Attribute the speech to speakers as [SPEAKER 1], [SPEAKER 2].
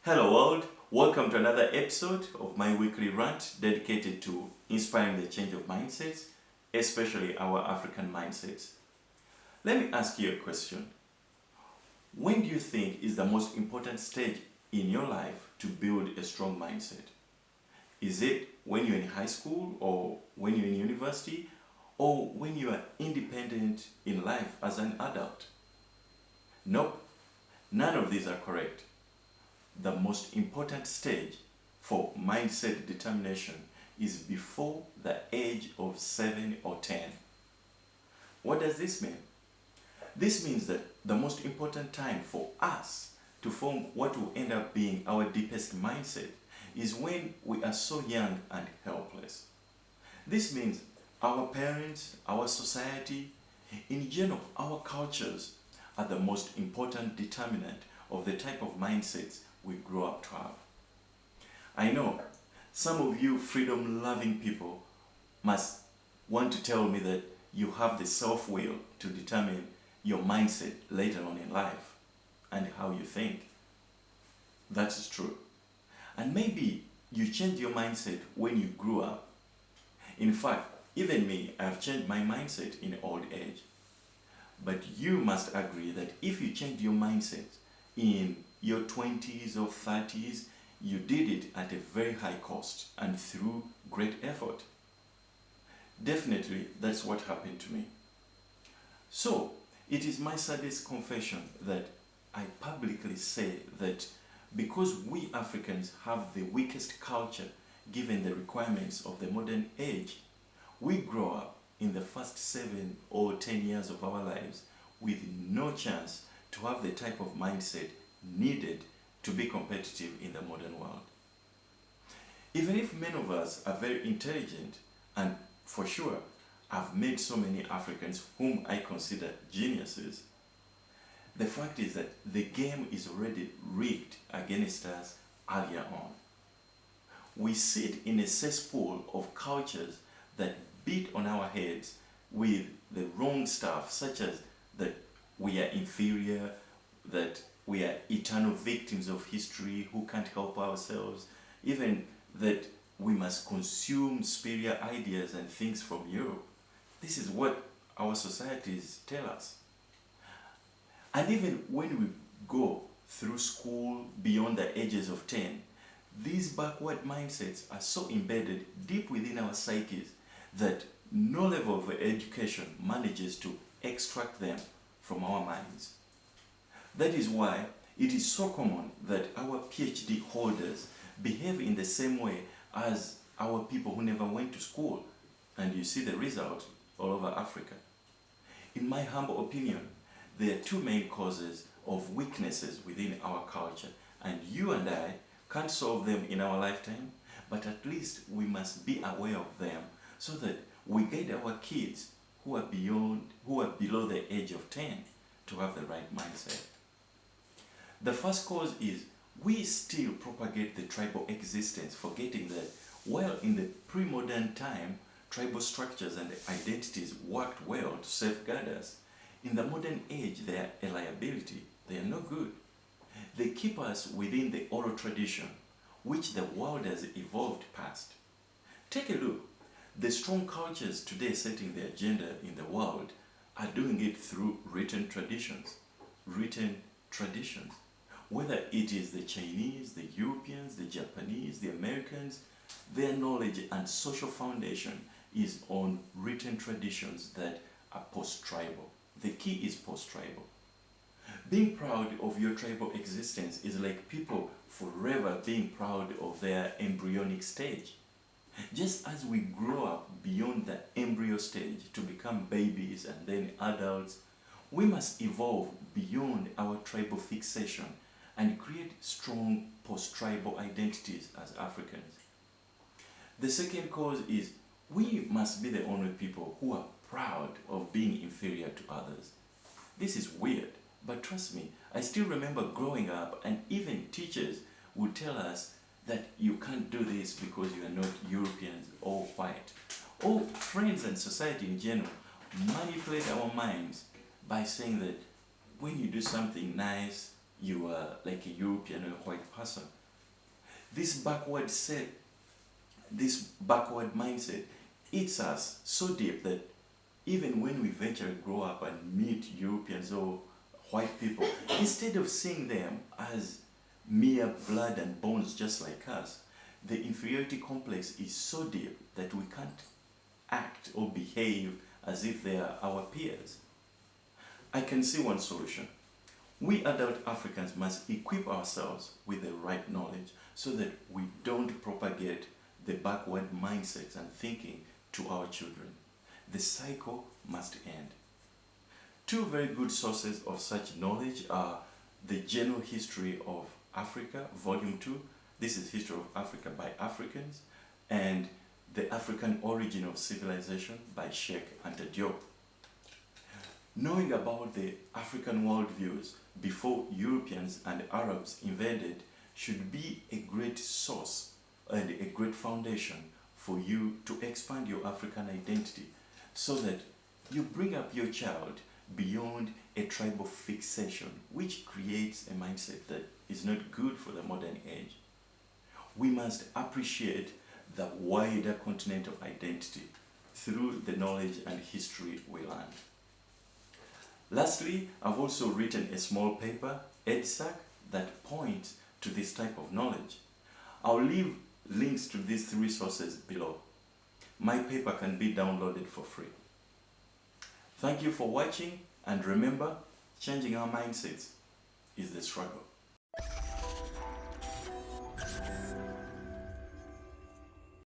[SPEAKER 1] Hello world, welcome to another episode of my weekly rant dedicated to inspiring the change of mindsets, especially our African mindsets. Let me ask you a question. When do you think is the most important stage in your life to build a strong mindset? Is it when you're in high school, or when you're in university, or when you are independent in life as an adult? Nope, none of these are correct. The most important stage for mindset determination is before the age of 7 or 10. What does this mean? This means that the most important time for us to form what will end up being our deepest mindset is when we are so young and helpless. This means our parents, our society, in general, our cultures are the most important determinant of the type of mindsets we grow up to have. I know some of you freedom-loving people must want to tell me that you have the self-will to determine your mindset later on in life and how you think. That is true. And maybe you changed your mindset when you grew up. In fact, even me, I've changed my mindset in old age. But you must agree that if you change your mindset in your 20s or 30s, you did it at a very high cost and through great effort. Definitely, that's what happened to me. So, it is my saddest confession that I publicly say that because we Africans have the weakest culture given the requirements of the modern age, we grow up in the first 7 or 10 years of our lives with no chance to have the type of mindset needed to be competitive in the modern world. Even if many of us are very intelligent, and for sure I've met so many Africans whom I consider geniuses, the fact is that the game is already rigged against us earlier on. We sit in a cesspool of cultures that beat on our heads with the wrong stuff, such as that we are inferior, that we are eternal victims of history who can't help ourselves, even that we must consume superior ideas and things from Europe. This is what our societies tell us. And even when we go through school beyond the ages of 10, these backward mindsets are so embedded deep within our psyches that no level of education manages to extract them from our minds. That is why it is so common that our PhD holders behave in the same way as our people who never went to school, and you see the result all over Africa. In my humble opinion, there are two main causes of weaknesses within our culture, and you and I can't solve them in our lifetime, but at least we must be aware of them so that we guide our kids who are below the age of 10 to have the right mindset. The first cause is we still propagate the tribal existence, forgetting that while in the pre-modern time, tribal structures and identities worked well to safeguard us, in the modern age they are a liability, they are no good. They keep us within the oral tradition, which the world has evolved past. Take a look. The strong cultures today setting the agenda in the world are doing it through written traditions. Written traditions. Whether it is the Chinese, the Europeans, the Japanese, the Americans, their knowledge and social foundation is on written traditions that are post-tribal. The key is post-tribal. Being proud of your tribal existence is like people forever being proud of their embryonic stage. Just as we grow up beyond the embryo stage to become babies and then adults, we must evolve beyond our tribal fixation and create strong post-tribal identities as Africans. The second cause is we must be the only people who are proud of being inferior to others. This is weird, but trust me, I still remember growing up and even teachers would tell us that you can't do this because you are not Europeans or white. Or friends and society in general manipulate our minds by saying that when you do something nice, you are like a European or a white person. This backward mindset eats us so deep that even when we eventually grow up and meet Europeans or white people, instead of seeing them as mere blood and bones just like us, the inferiority complex is so deep that we can't act or behave as if they are our peers. I can see one solution. We adult Africans must equip ourselves with the right knowledge so that we don't propagate the backward mindsets and thinking to our children. The cycle must end. Two very good sources of such knowledge are the General History of Africa, Volume 2. This is History of Africa by Africans, and The African Origin of Civilization by Sheikh Anta Diop. Knowing about the African worldviews before Europeans and Arabs invaded should be a great source and a great foundation for you to expand your African identity, so that you bring up your child beyond a tribal fixation, which creates a mindset that is not good for the modern age. We must appreciate the wider continental identity through the knowledge and history we learn. Lastly, I've also written a small paper, EDSAC, that points to this type of knowledge. I'll leave links to these three sources below. My paper can be downloaded for free. Thank you for watching, and remember, changing our mindsets is the struggle.